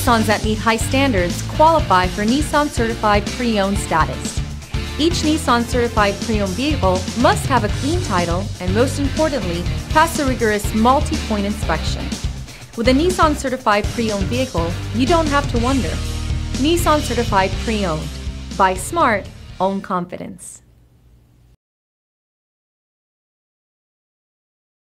Nissans that meet high standards qualify for Nissan Certified Pre-Owned status. Each Nissan Certified Pre-Owned vehicle must have a clean title and, most importantly, pass a rigorous multi-point inspection. With a Nissan Certified Pre-Owned vehicle, you don't have to wonder. Nissan Certified Pre-Owned. Buy smart, own confidence.